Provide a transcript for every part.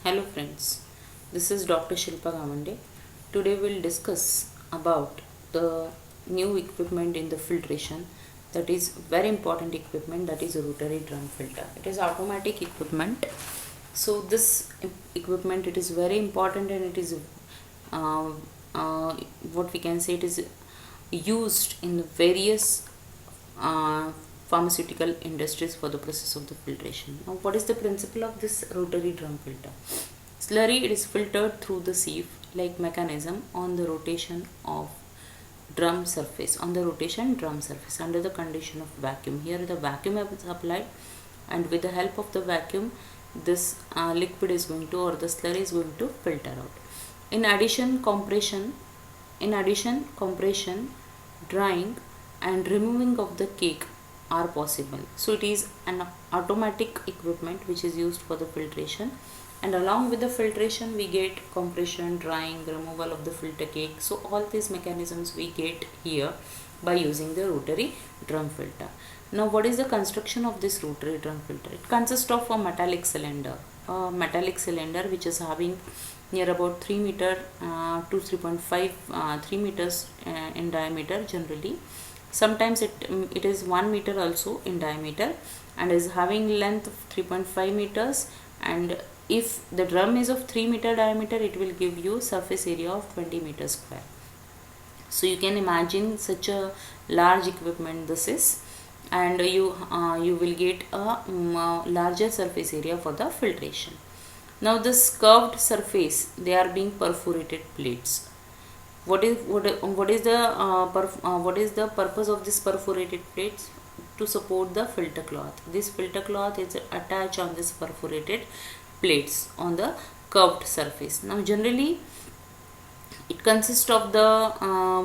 Hello friends, this is Dr. Shilpa Gamande. Today we'll discuss about the new equipment in the filtration, that is very important equipment, that is a rotary drum filter. It is automatic equipment. So this equipment, it is very important, and it is uh, uh, what we can say, it is used in various uh, pharmaceutical industries for the process of the filtration. Now, what is the principle of this rotary drum filter? Slurry, it is filtered through the sieve like mechanism on the rotation of drum surface, under the condition of vacuum. Here the vacuum is applied, and with the help of the vacuum, this liquid is going to, or the slurry is going to filter out. In addition, compression, drying and removing of the cake are possible. So it is an automatic equipment which is used for the filtration, and along with the filtration we get compression, drying, removal of the filter cake. So all these mechanisms we get here by using the rotary drum filter. Now, what is the construction of this rotary drum filter? It consists of a metallic cylinder which is having near about 3 meter to 3.5 3 meters in diameter generally. Sometimes it is 1 meter also in diameter, and is having length of 3.5 meters, and if the drum is of 3 meter diameter, it will give you surface area of 20 meters square. So you can imagine such a large equipment this is, and you will get a larger surface area for the filtration. Now this curved surface, they are being perforated plates. What is the purpose of this perforated plates? To support the filter cloth. This filter cloth is attached on this perforated plates on the curved surface. Now generally it consists of the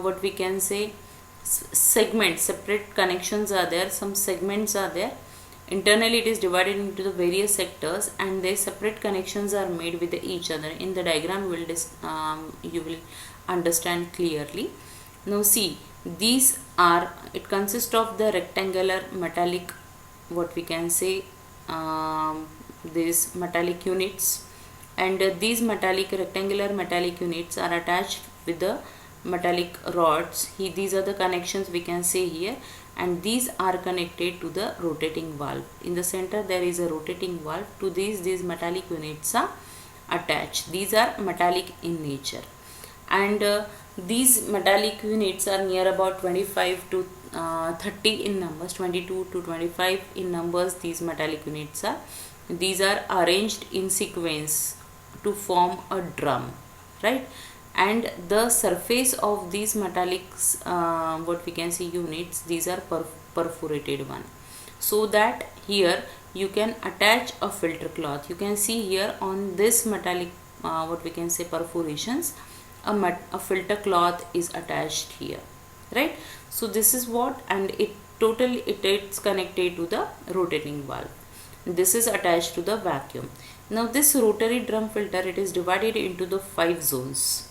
what we can say, segments, separate connections are there, some segments are there. Internally it is divided into the various sectors, and their separate connections are made with each other. In the diagram you will understand clearly. Now see, these are, it consists of the rectangular metallic, what we can say, these metallic units, and these rectangular metallic units are attached with the metallic rods. These are the connections we can say here, and these are connected to the rotating valve. In the center there is a rotating valve. To these metallic units are attached. These are metallic in nature, and these metallic units are near about 25 to 30 in numbers, 22 to 25 in numbers. These metallic units are, these are arranged in sequence to form a drum, right? And the surface of these metallics, what we can see, units, these are perforated one, so that here you can attach a filter cloth. You can see here on this metallic what we can say perforations, a filter cloth is attached here, right? So this is what, and it's connected to the rotating valve. This is attached to the vacuum. Now this rotary drum filter, it is divided into the 5 zones.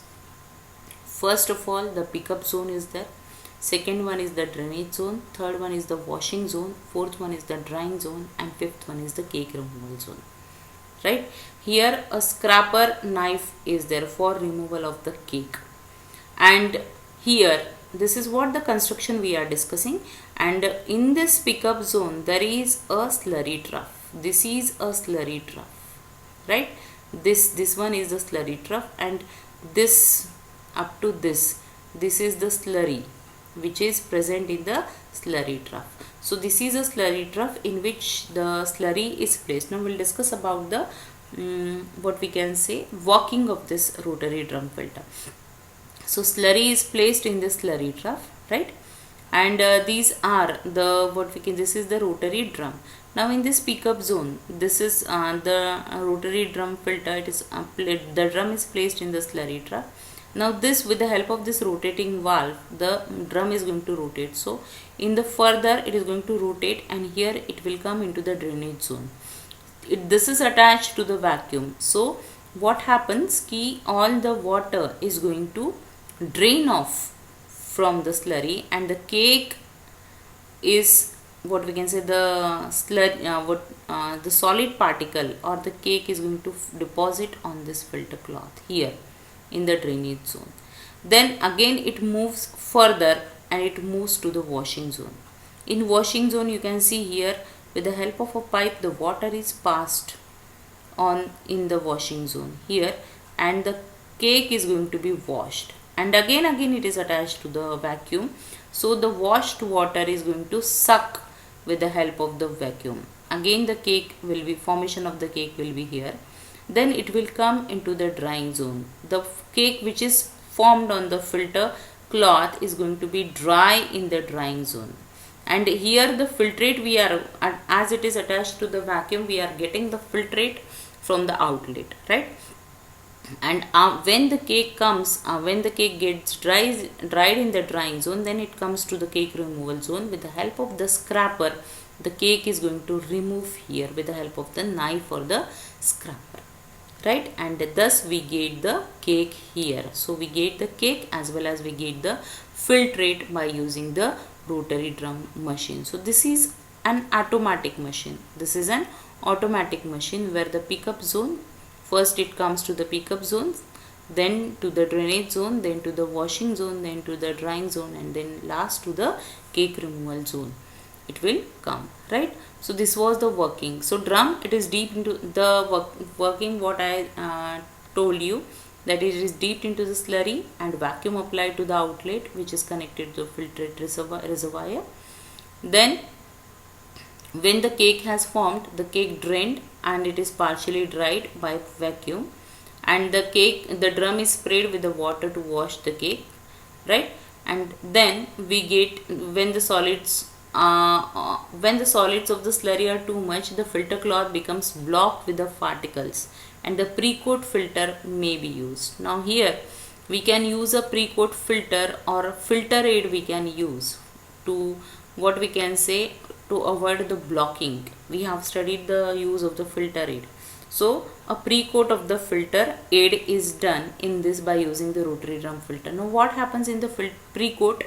First of all, the pickup zone is there. Second one is the drainage zone. Third one is the washing zone. Fourth one is the drying zone, and fifth one is the cake removal zone, right? Here a scraper knife is there for removal of the cake, and here this is what the construction we are discussing. And in this pickup zone there is a slurry trough. This is a slurry trough, right? This one is the slurry trough, and this up to this is the slurry which is present in the slurry trough. So this is a slurry trough in which the slurry is placed. Now we'll discuss about the what we can say, working of this rotary drum filter. So slurry is placed in the slurry trough, right? And these are the, what we can, this is the rotary drum. Now in this pickup zone, this is the rotary drum filter. It is the drum is placed in the slurry trough. Now this, with the help of this rotating valve, the drum is going to rotate. So in the further it is going to rotate, and here it will come into the drainage zone. This is attached to the vacuum. So what happens ki all the water is going to drain off from the slurry, and the cake is what we can say, the the solid particle or the cake is going to deposit on this filter cloth here in the drainage zone. Then again it moves further and it moves to the washing zone. In washing zone, you can see here, with the help of a pipe, the water is passed on in the washing zone here, and the cake is going to be washed, and again it is attached to the vacuum. So the washed water is going to suck with the help of the vacuum. Again the cake will be, formation of the cake will be here. Then it will come into the drying zone. The cake which is formed on the filter cloth is going to be dry in the drying zone. And here the filtrate, we are, as it is attached to the vacuum, we are getting the filtrate from the outlet, right? And when the cake comes, when the cake gets dried in the drying zone, then it comes to the cake removal zone. With the help of the scraper, the cake is going to remove here with the help of the knife or the scraper, right? And thus we get the cake here. So we get the cake as well as we get the filtrate by using the rotary drum machine. So this is an automatic machine. This is an automatic machine where the pickup zone, first it comes to the pickup zone, then to the drainage zone, then to the washing zone, then to the drying zone, and then last to the cake removal zone it will come, right? So this was the working. So drum, it is deep into the working, what I told you, that it is deep into the slurry, and vacuum applied to the outlet which is connected to the filtrate reservoir. Then when the cake has formed, the cake drained and it is partially dried by vacuum, and the drum is sprayed with the water to wash the cake, right? And then we get, when the solids of the slurry are too much, the filter cloth becomes blocked with the particles, and the pre-coat filter may be used. Now here we can use a pre-coat filter or filter aid we can use to, what we can say, to avoid the blocking. We have studied the use of the filter aid. So a pre-coat of the filter aid is done in this by using the rotary drum filter. Now what happens in the pre-coat?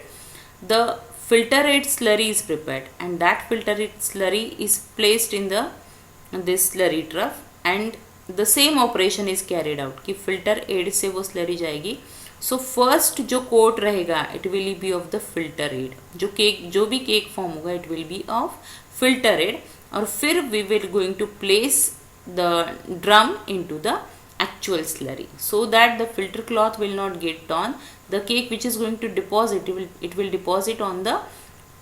The filter aid slurry is prepared, and that filter aid slurry is placed in this slurry trough, and the same operation is carried out कि filter aid से वो slurry जाएगी. So first जो coat रहेगा, it will be of the filter aid. जो भी cake form होगा, it will be of filter aid, और फिर we will going to place the drum into the actual slurry, so that the filter cloth will not get torn. The cake which is going to deposit, it will deposit on the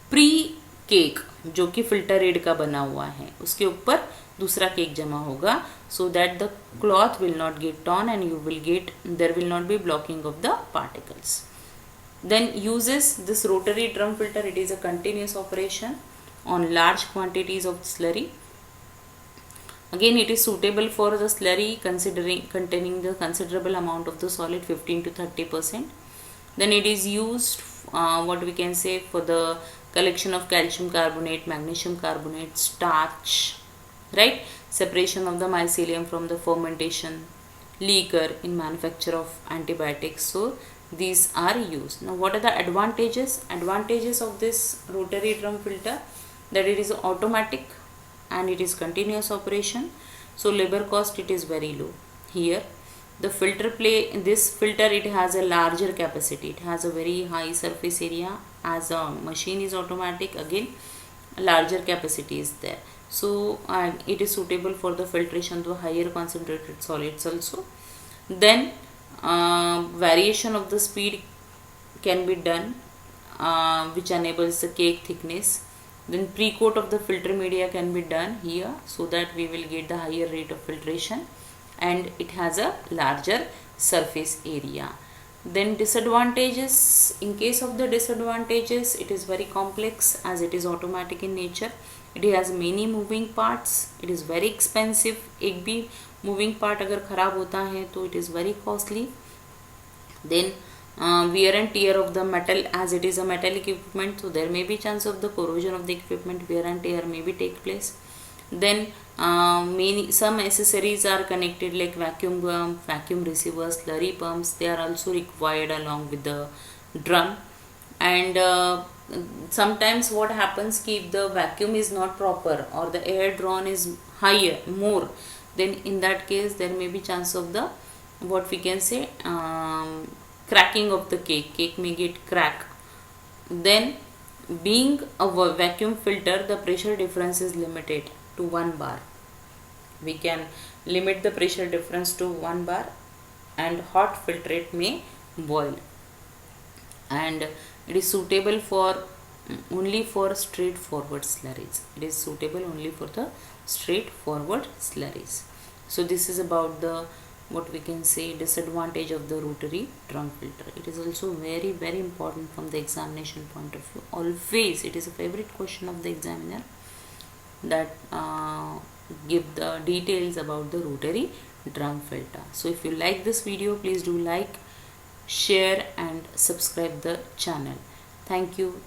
pre cake जो कि filter aid का बना हुआ है, उसके ऊपर दूसरा cake जमा होगा, so that the cloth will not get torn and there will not be blocking of the particles. Then uses this rotary drum filter. It is a continuous operation on large quantities of slurry. Again, it is suitable for the slurry containing the considerable amount of the solid, 15 to 30%. Then it is used, what we can say, for the collection of calcium carbonate, magnesium carbonate, starch, right? Separation of the mycelium from the fermentation, liquor in manufacture of antibiotics. So these are used. Now what are the advantages? Advantages of this rotary drum filter, that it is automatic and it is continuous operation, so labor cost it is very low. Here the this filter, it has a larger capacity, it has a very high surface area, as a machine is automatic, again larger capacity is there. So and it is suitable for the filtration to higher concentrated solids also. Then variation of the speed can be done, which enables the cake thickness. Then pre-coat of the filter media can be done here, so that we will get the higher rate of filtration, and it has a larger surface area. Then disadvantages. In case of the disadvantages, it is very complex as it is automatic in nature. It has many moving parts. It is very expensive. एक भी moving part अगर खराब होता है तो it is very costly. Then wear and tear of the metal, as it is a metallic equipment, so there may be chance of the corrosion of the equipment, wear and tear may be take place. Then some accessories are connected, like vacuum pump, vacuum receivers, slurry pumps, they are also required along with the drum. And sometimes what happens ki if the vacuum is not proper or the air drawn is higher more, then in that case there may be chance of the what we can say cracking of the cake may get crack. Then being a vacuum filter, the pressure difference is limited to 1 bar. We can limit the pressure difference to 1 bar, and hot filtrate may boil, and it is suitable for only for straightforward slurries. It is suitable only for the straightforward slurries. So this is about the what we can say disadvantage of the rotary drum filter. It is also very important from the examination point of view. Always it is a favorite question of the examiner that give the details about the rotary drum filter. So if you like this video, please do like, share and subscribe the channel. Thank you.